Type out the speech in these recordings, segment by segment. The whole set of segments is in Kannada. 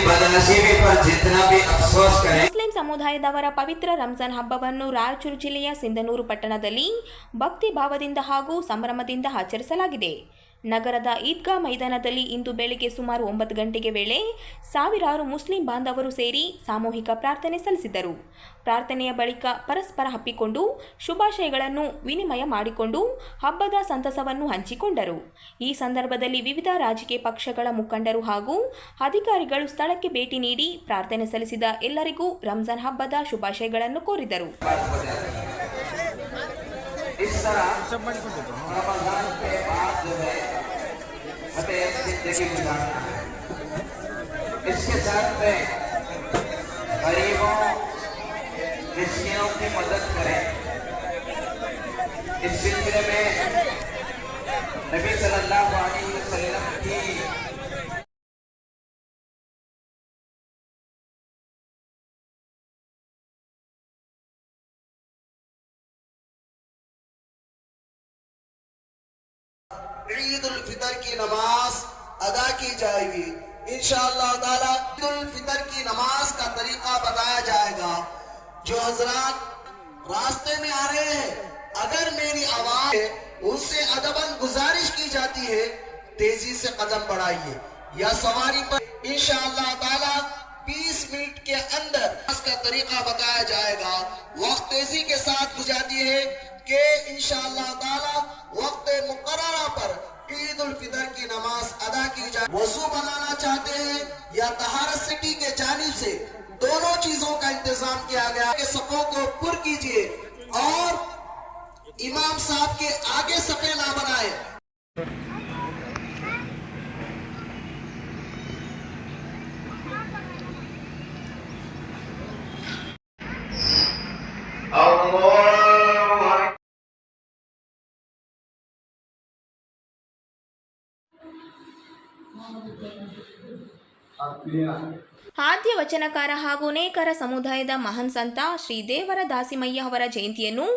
बदनसीबी पर जितना भी अफसोस करें। ಮುಸ್ಲಿಂ ಸಮುದಾಯದವರ ಪವಿತ್ರ ರಂಜಾನ್ ಹಬ್ಬವನ್ನು ರಾಯಚೂರು ಜಿಲ್ಲೆಯ ಸಿಂಧನೂರು ಪಟ್ಟಣದಲ್ಲಿ ಭಕ್ತಿ ಭಾವದಿಂದ ಹಾಗೂ ಸಂಭ್ರಮದಿಂದ ಆಚರಿಸಲಾಗಿದೆ. ನಗರದ ಈದ್ಗಾ ಮೈದಾನದಲ್ಲಿ ಇಂದು ಬೆಳಗ್ಗೆ ಸುಮಾರು 9 ಗಂಟೆಗೆ ವೇಳೆ ಸಾವಿರಾರು ಮುಸ್ಲಿಂ ಬಾಂಧವರು ಸೇರಿ ಸಾಮೂಹಿಕ ಪ್ರಾರ್ಥನೆ ಸಲ್ಲಿಸಿದರು. ಪ್ರಾರ್ಥನೆಯ ಬಳಿಕ ಪರಸ್ಪರ ಅಪ್ಪಿಕೊಂಡು ಶುಭಾಶಯಗಳನ್ನು ವಿನಿಮಯ ಮಾಡಿಕೊಂಡು ಹಬ್ಬದ ಸಂತಸವನ್ನು ಹಂಚಿಕೊಂಡರು. ಈ ಸಂದರ್ಭದಲ್ಲಿ ವಿವಿಧ ರಾಜಕೀಯ ಪಕ್ಷಗಳ ಮುಖಂಡರು ಹಾಗೂ ಅಧಿಕಾರಿಗಳು ಸ್ಥಳಕ್ಕೆ ಭೇಟಿ ನೀಡಿ ಪ್ರಾರ್ಥನೆ ಸಲ್ಲಿಸಿದ ಎಲ್ಲರಿಗೂ ರಂಜಾನ್ ಹಬ್ಬದ ಶುಭಾಶಯಗಳನ್ನು ಕೋರಿದರು. इस तरह रमजान के बाद जो है हमें जिंदगी गुजारना है। इसके साथ में गरीबों मिस्किनों की मदद करें। इस सिलसिले में नबी सल्लल्लाहु अलैहि वसल्लम की ईद उल फितर की नमाज अदा की जाएगी। इंशाअल्लाह ताला ईद उल फितर की नमाज का तरीका बताया जाएगा। जो हजरात रास्ते में आ रहे हैं, अगर मेरी आवाज उनसे अदबन गुजारिश की जाती है तेजी से कदम बढ़ाइए या सवारी पर इंशाअल्लाह ताला 20 मिनट के अंदर इसका तरीका बताया जाएगा। वक्त तेजी के साथ गुजारती है कि इंशाअल्लाह ताला वक्त मुकर्ररा पर ईद उल फितर की नमाज अदा की जाए। वजू बनाना चाहते हैं या तहारत सिटी के जानिब से दोनों चीजों का इंतजाम किया गया है। सफ़ों को पुर कीजिए और इमाम साहब के आगे सफ़े ना बनाए। ಆದ್ಯ ವಚನಕಾರ ಹಾಗೂ ನೇಕಾರ ಸಮುದಾಯದ ಮಹಾನ್ ಸಂತ ಶ್ರೀ ದೇವರ ದಾಸಿಮಯ್ಯ ಅವರ ಜಯಂತಿಯನ್ನು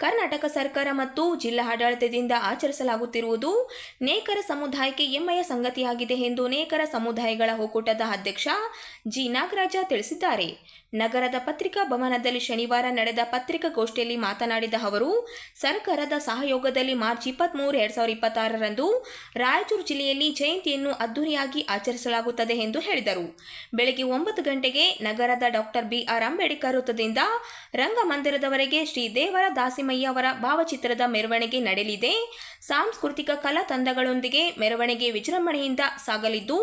ಕರ್ನಾಟಕ ಸರ್ಕಾರ ಮತ್ತು ಜಿಲ್ಲಾ ಆಡಳಿತದಿಂದ ಆಚರಿಸಲಾಗುತ್ತಿರುವುದು ನೇಕಾರ ಸಮುದಾಯಕ್ಕೆ ಹೆಮ್ಮೆಯ ಸಂಗತಿಯಾಗಿದೆ ಎಂದು ನೇಕಾರ ಸಮುದಾಯಗಳ ಒಕ್ಕೂಟದ ಅಧ್ಯಕ್ಷ ಜಿ ನಾಗರಾಜ ತಿಳಿಸಿದ್ದಾರೆ. ನಗರದ ಪತ್ರಿಕಾ ಭವನದಲ್ಲಿ ಶನಿವಾರ ನಡೆದ ಪತ್ರಿಕಾಗೋಷ್ಠಿಯಲ್ಲಿ ಮಾತನಾಡಿದ ಅವರು, ಸರ್ಕಾರದ ಸಹಯೋಗದಲ್ಲಿ ಮಾರ್ಚ್ 23, 2026ರಂದು ರಾಯಚೂರು ಜಿಲ್ಲೆಯಲ್ಲಿ ಜಯಂತಿಯನ್ನು ಅದ್ದೂರಿಯಾಗಿ ಆಚರಿಸಲಾಗುತ್ತದೆ ಎಂದು ಹೇಳಿದರು. ಬೆಳಗ್ಗೆ 9 ಗಂಟೆಗೆ ನಗರದ ಡಾಕ್ಟರ್ BR ಅಂಬೇಡ್ಕರ್ ವೃತ್ತದಿಂದ ರಂಗಮಂದಿರದವರೆಗೆ ಶ್ರೀ ದೇವರ ದಾಸಿಮಯ್ಯ ಅವರ ಭಾವಚಿತ್ರದ ಮೆರವಣಿಗೆ ನಡೆಯಲಿದೆ. ಸಾಂಸ್ಕೃತಿಕ ಕಲಾ ತಂಡಗಳೊಂದಿಗೆ ಮೆರವಣಿಗೆ ವಿಜೃಂಭಣೆಯಿಂದ ಸಾಗಲಿದ್ದು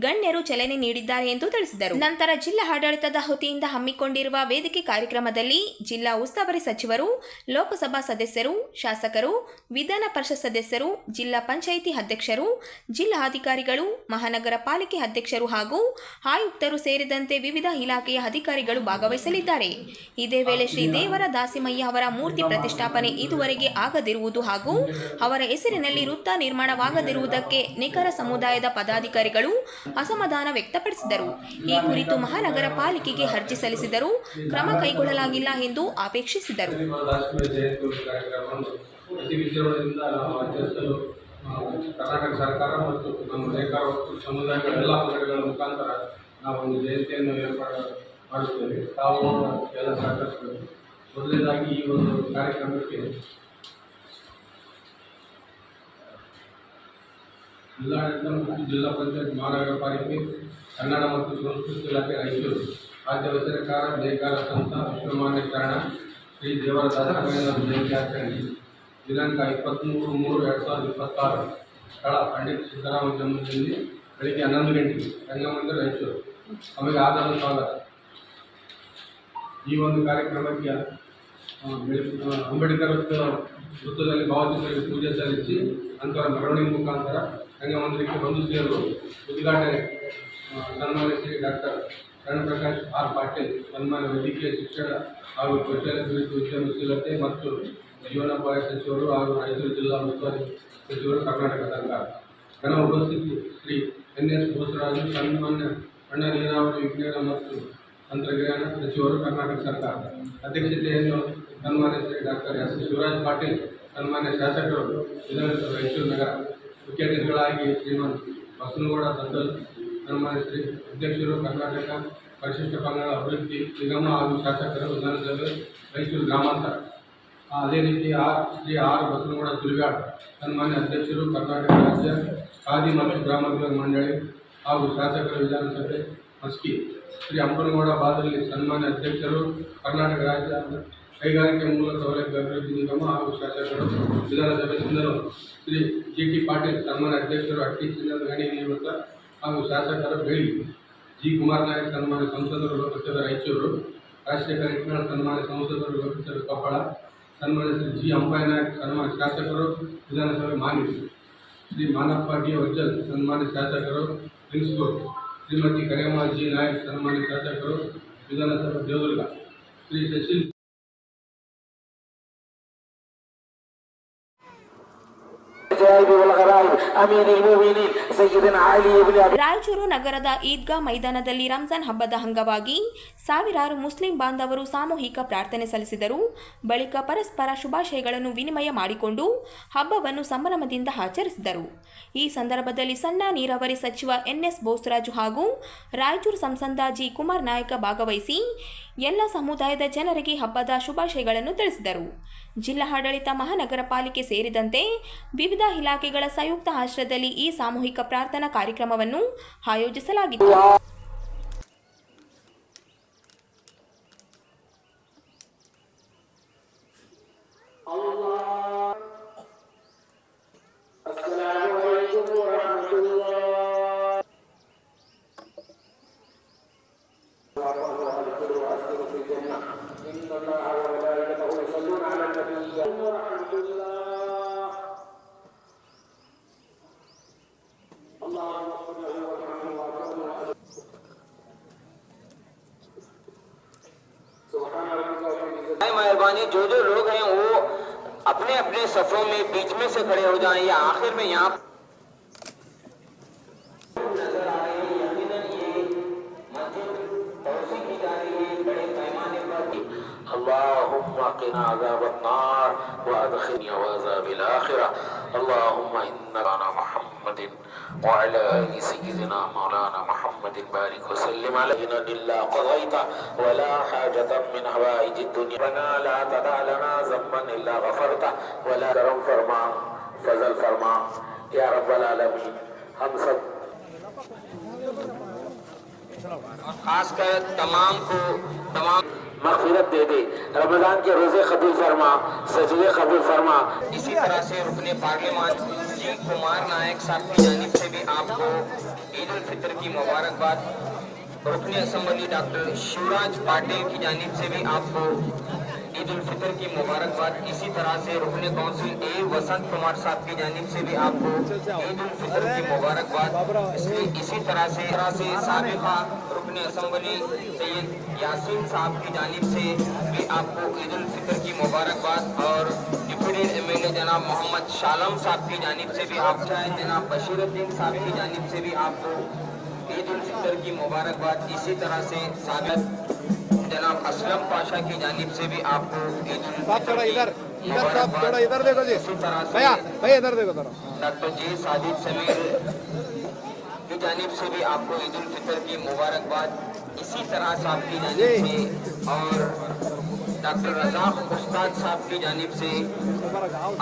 ಗಣ್ಯರು ಚಾಲನೆ ನೀಡಿದ್ದಾರೆ ಎಂದು ತಿಳಿಸಿದರು. ನಂತರ ಜಿಲ್ಲಾ ಆಡಳಿತದ ವತಿಯಿಂದ ಹಮ್ಮಿಕೊಂಡಿರುವ ವೇದಿಕೆ ಕಾರ್ಯಕ್ರಮದಲ್ಲಿ ಜಿಲ್ಲಾ ಉಸ್ತುವಾರಿ ಸಚಿವರು, ಲೋಕಸಭಾ ಸದಸ್ಯರು, ಶಾಸಕರು, ವಿಧಾನ ಪರಿಷತ್ ಸದಸ್ಯರು, ಜಿಲ್ಲಾ ಪಂಚಾಯಿತಿ ಅಧ್ಯಕ್ಷರು, ಜಿಲ್ಲಾ ಅಧಿಕಾರಿಗಳು, ಮಹಾನಗರ ಪಾಲಿಕೆ ಅಧ್ಯಕ್ಷರು ಹಾಗೂ ಆಯುಕ್ತರು ಸೇರಿದಂತೆ ವಿವಿಧ ಇಲಾಖೆಯ ಅಧಿಕಾರಿಗಳು ಭಾಗವಹಿಸಲಿದ್ದಾರೆ. ಇದೇ ವೇಳೆ ಶ್ರೀ ದೇವರ ದಾಸಿಮಯ್ಯ ಅವರ ಮೂರ್ತಿ ಪ್ರತಿಷ್ಠಾಪನೆ ಇದುವರೆಗೆ ಆಗದಿರುವುದು ಹಾಗೂ ಅವರ ಹೆಸರಿನಲ್ಲಿ ವೃತ್ತ ನಿರ್ಮಾಣವಾಗದಿರುವುದಕ್ಕೆ ನೇಕಾರ ಸಮುದಾಯದ ಪದಾಧಿಕಾರಿಗಳು ಅಸಮಾಧಾನ ವ್ಯಕ್ತಪಡಿಸಿದರು. ಈ ಕುರಿತು ಮಹಾನಗರ ಪಾಲಿಕೆಗೆ ಅರ್ಜಿ ಸಲ್ಲಿಸಿದರೂ ಕ್ರಮ ಕೈಗೊಳ್ಳಲಾಗಿಲ್ಲ ಎಂದು ಆಕ್ಷೇಪಿಸಿದರು. ಕರ್ನಾಟಕ ಸರ್ಕಾರ ಮತ್ತು ನಮ್ಮ ನೇಕಾರ ಸಮುದಾಯಗಳ ಎಲ್ಲ ಪಂಗಡಗಳ ಮುಖಾಂತರ ನಾವು ಒಂದು ಜಯಂತಿಯನ್ನು ಏರ್ಪಾಡು ಮಾಡುತ್ತೇವೆ. ತಾವು ಎಲ್ಲ ಸಹಕರಿಸಬೇಕು. ಮೊದಲನೇದಾಗಿ ಈ ಒಂದು ಕಾರ್ಯಕ್ರಮಕ್ಕೆ ಜಿಲ್ಲಾಡಳಿತ ಮತ್ತು ಜಿಲ್ಲಾ ಪಂಚಾಯತ್, ಮಹಾನಗರ ಪಾಲಿಕೆ, ಕನ್ನಡ ಮತ್ತು ಸಂಸ್ಕೃತಿ ಇಲಾಖೆ ರಾಯಚೂರು, ರಾಜ್ಯ ವಚನಕಾರ ನೇಕಾರ ಸಂತ ವಿಶ್ವಮಾನ್ಯ ಶರಣ ಶ್ರೀ ದೇವರ ದಾಸಿಮಯ್ಯನವರ ಜಯಂತಿ ಆಚರಣೆ ದಿನಾಂಕ 23/3/2026, ಸ್ಥಳ ಪಂಡಿತ್ ಸಿದ್ದರಾಮ ಜನ್ಮದಿನ, ಬೆಳಗ್ಗೆ 11 ಗಂಟೆಗೆ, ರಂಗಮಂದಿರ, ರಾಯಚೂರು. ನಮಗೆ ಆಧಾರ ಸ್ವಾಗತ. ಈ ಒಂದು ಕಾರ್ಯಕ್ರಮಕ್ಕೆ ಅಂಬೇಡ್ಕರ್ ವೃತ್ತದಲ್ಲಿ ಭಾವಚಿತ್ರಕ್ಕೆ ಪೂಜೆ ಸಲ್ಲಿಸಿ ನಂತರ ಮೆರವಣಿಗೆ ಮುಖಾಂತರ ರಂಗಮಂದಿರಕ್ಕೆ ಬಂದು ಸೇರಲು ಉದ್ಘಾಟನೆ ಸನ್ಮಾನ್ಯ ಶ್ರೀ ಡಾಕ್ಟರ್ ಶರಣಪ್ರಕಾಶ್ ಆರ್ ಪಾಟೀಲ್, ಸನ್ಮಾನ್ಯ ವೈದ್ಯಕೀಯ ಶಿಕ್ಷಣ ಹಾಗೂ ಕೌಶಲ್ಯಾಭಿವೃದ್ಧಿ, ಉದ್ಯಮಶೀಲತೆ ಮತ್ತು ಜೀವನೋಪಾಯ ಸಚಿವರು ಹಾಗೂ ರಾಯಚೂರು ಜಿಲ್ಲಾ ಉಸ್ತುವಾರಿ ಸಚಿವರು, ಕರ್ನಾಟಕ ಸರ್ಕಾರ. ಘನ ಉಪಸ್ಥಿತಿ ಶ್ರೀ NS ಬೋಸರಾಜು, ಸನ್ಮಾನ್ಯ ಅಣ್ಣ ನೀರಾವರಿ ವಿಜ್ಞಾನ ಮತ್ತು ತಂತ್ರಜ್ಞಾನ ಸಚಿವರು, ಕರ್ನಾಟಕ ಸರ್ಕಾರ. ಅಧ್ಯಕ್ಷತೆಯನ್ನು ಸನ್ಮಾನ್ಯ ಶ್ರೀ ಡಾಕ್ಟರ್ S ಶಿವರಾಜ್ ಪಾಟೀಲ್, ಸನ್ಮಾನ್ಯ ಶಾಸಕರು, ರಾಯಚೂರು ನಗರ. ಮುಖ್ಯ ಅತಿಥಿಗಳಾಗಿ ಶ್ರೀಮಂತ್ ಬಸನಗೌಡ ದತ್ತಲ್, ಸನ್ಮಾನ್ಯ ಶ್ರೀ ಅಧ್ಯಕ್ಷರು ಕರ್ನಾಟಕ ಪರಿಶಿಷ್ಟ ಪಂಗಡ ಅಭಿವೃದ್ಧಿ ನಿಗಮ ಹಾಗೂ ಶಾಸಕರು ವಿಧಾನಸಭೆ ರಾಯಚೂರು ಗ್ರಾಮಾಂತರ. ಅದೇ ರೀತಿ ಶ್ರೀ ಆರ್ ಬಸನಗೌಡ ತುಳಿಗಾಡ್ ಸನ್ಮಾನ್ಯ ಅಧ್ಯಕ್ಷರು ಕರ್ನಾಟಕ ರಾಜ್ಯ ಖಾದಿ ಮತ್ತು ಗ್ರಾಮೋದ್ಯೋಗ ಮಂಡಳಿ ಹಾಗೂ ಶಾಸಕರು ವಿಧಾನಸಭೆ ಮಸ್ಕಿ. ಶ್ರೀ ಅಂಬನಗೌಡ ಬಾದಲಿ ಸನ್ಮಾನ್ಯ ಅಧ್ಯಕ್ಷರು ಕರ್ನಾಟಕ ರಾಜ್ಯ ಕೈಗಾರಿಕೆ ಮೂಲ ಸೌಲಭ್ಯ ಅಭಿವೃದ್ಧಿ ನಿಗಮ ಹಾಗೂ ಶಾಸಕರು ವಿಧಾನಸಭೆ ಸಿಂಧನೂರು. ಶ್ರೀ ಜಿ.ಟಿ. ಪಾಟೀಲ್ ಸನ್ಮಾನ್ಯ ಅಧ್ಯಕ್ಷರು ಅಟ್ಟಿ ಚಿನ್ನದ ಗಣಿ ನಿವೃತ್ತ ಹಾಗೂ ಶಾಸಕರು ಬೇಳಿ. ಜಿ. ಕುಮಾರ್ ನಾಯಕ್ ಸನ್ಮಾನ್ಯ ಸಂಸದರು ಲೋಕಸಭೆ ರಾಯಚೂರು. ರಾಜಶೇಖರ್ ಇಟ್ನಾಳ್ ಸನ್ಮಾನ್ಯ ಸಂಸದರು ಲೋಕಸಭೆ ಕೊಪ್ಪಳ. ಸನ್ಮಾನ್ಯ ಶ್ರೀ ಜಿ. ಅಂಬಾಯಿ ನಾಯಕ್ ಸನ್ಮಾನ್ಯ ಶಾಸಕರು ವಿಧಾನಸಭೆ ಮಾನ್ವಿ. ಶ್ರೀ ಮಾನಪ್ಪ ಡಿ. ವಜ್ಜಲ್ ಸನ್ಮಾನ್ಯ ಶಾಸಕರು ಲಿಂಗ್ಸ್ಕೋಟ್. ಶ್ರೀಮತಿ ಕರಿಯಮ್ಮ ಜಿ. ನಾಯಕ್ ಸನ್ಮಾನ್ಯ ಶಾಸಕರು ವಿಧಾನಸಭೆ ದೇವದುರ್ಗ. ಶ್ರೀ ಶಶಿಲ್ ರಾಯಚೂರು ನಗರದ ಈದ್ಗಾ ಮೈದಾನದಲ್ಲಿ ರಂಜಾನ್ ಹಬ್ಬದ ಅಂಗವಾಗಿ ಸಾವಿರಾರು ಮುಸ್ಲಿಂ ಬಾಂಧವರು ಸಾಮೂಹಿಕ ಪ್ರಾರ್ಥನೆ ಸಲ್ಲಿಸಿದರು. ಬಳಿಕ ಪರಸ್ಪರ ಶುಭಾಶಯಗಳನ್ನು ವಿನಿಮಯ ಮಾಡಿಕೊಂಡು ಹಬ್ಬವನ್ನು ಸಂಭ್ರಮದಿಂದ ಆಚರಿಸಿದರು. ಈ ಸಂದರ್ಭದಲ್ಲಿ ಸಣ್ಣ ನೀರಾವರಿ ಸಚಿವ ಎನ್.ಎಸ್. ಬೋಸರಾಜು ಹಾಗೂ ರಾಯಚೂರು ಸಂಸದ ಜಿ. ಕುಮಾರ್ ನಾಯಕ ಭಾಗವಹಿಸಿ ಎಲ್ಲ ಸಮುದಾಯದ ಜನರಿಗೆ ಹಬ್ಬದ ಶುಭಾಶಯಗಳನ್ನು ತಿಳಿಸಿದರು. ಜಿಲ್ಲಾ ಆಡಳಿತ, ಮಹಾನಗರ ಪಾಲಿಕೆ ಸೇರಿದಂತೆ ವಿವಿಧ ಇಲಾಖೆಗಳ ಸಂಯುಕ್ತ ಆಶ್ರಯದಲ್ಲಿ ಈ ಸಾಮೂಹಿಕ ಪ್ರಾರ್ಥನಾ ಕಾರ್ಯಕ್ರಮವನ್ನು ಆಯೋಜಿಸಲಾಗಿತ್ತು. मेहरबानी जो लोग हैं वो अपने अपने सफों में बीच में से खड़े हो जाएं या आखिर में यहाँ नजर आ रहे हैं। यकीनन ये मस्जिद तौसी की जा रही है बड़े पैमाने पर। अल्लाहुम्मा क़िना अज़ाबन्नार व अदख़िलनी अज़ाबिल आखिरह। अल्लाहुम्मा इन्नका अला मुहम्मदिन व अला आलि सय्यिदिना मौलाना मुहम्मदिन बारिक व सल्लिम अलैहि इल्ला क़ज़ैता व ला हाजतन मिन हवाइजिद दुनिया रब्बना ला तदा लना ज़म्बन इल्ला गफ़रता व ला करम फरमा फज़ल फरमा या रब्बल आलमीन। हम सब और खासकर तमाम मग़फ़िरत दे दे, रमज़ान के रोज़े कबूल फरमा, सजदे कबूल फरमा। इसी तरह से रुकने पार्लियामेंट जी. कुमार नायक साहब की जानिब से भी आपको ईद उल फितर की मुबारकबाद। रुकने असम्बली डॉक्टर शिवराज पाटिल की जानिब से भी आपको ईद उल फितर की मुबारकबाद। इसी तरह से रुकने काउंसिल ए. वसंत कुमार साहब की जानिब से भी आपको ईद उल फितर की मुबारकबाद। इसी तरह से साबिक़ा रुकने असम्बली सैयद यासीन साहब की जानिब से भी आपको ईद उल फितर की मुबारकबाद। और डिप्टी एमएलए जनाब मोहम्मद शालम साहब की जानिब से भी आप चाहे जनाब बशीरुद्दीन साहब की जानिब से भी आपको ईद उल फितर की मुबारकबाद। इसी तरह से साबिक़ जनाब असलम पाशा की जानिब से भी आपको ईद उल फितर की मुबारकबाद। इसी तरह से डॉक्टर जी साजिद समीर की जानिब से भी आपको ईद उल फितर की मुबारकबाद। इसी तरह साहब की जानिब से और डॉक्टर रज़ाक उस्ताद साहब की जानिब से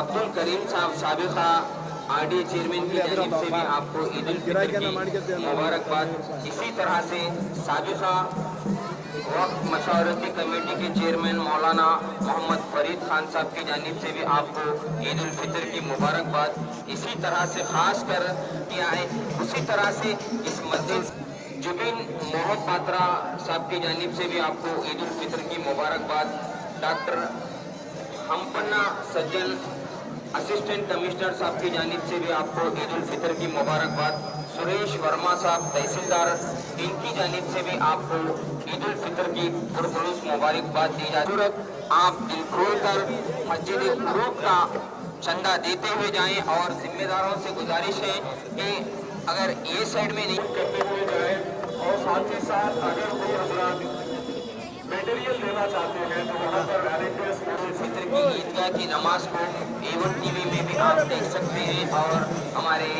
अब्दुल करीम साहब साबिक़ा आरडी चेयरमैन की जानिब से भी आपको ईद उल फितर की मुबारकबाद। इसी तरह से साबिक़ा वक्फ मशावरती कमेटी के चेयरमैन मौलाना मोहम्मद फरीद खान साहब की जानिब से भी आपको ईद उल फितर की मुबारकबाद। इसी तरह से ख़ास कर किया है। उसी तरह से इस मस्जिद जुबिन मोहम्मद पात्रा साहब की जानिब से भी आपको ईद उल फितर की मुबारकबाद। डॉक्टर हमपन्ना सज्जन असिस्टेंट कमिश्नर साहब की जानिब से भी आपको ईद उल फितर की मुबारकबाद। सुरेश वर्मा साहब तहसीलदार, इनकी जानिब से भी आपको ईद उल फितर की पुरखुलूस मुबारकबाद दी जाती है। आप दिल खोल कर मस्जिद ग्रुप का चंदा देते हुए जाएं और जिम्मेदारों से गुजारिश है कि अगर ये साइड में नहीं करते हुए जाए और साथ ही साथ अगर कोई हजरात मटेरियल देना चाहते हैं तो वहाँ पर फितर की ईदगाह की नमाज को A1 TV में भी आप देख सकते हैं और हमारे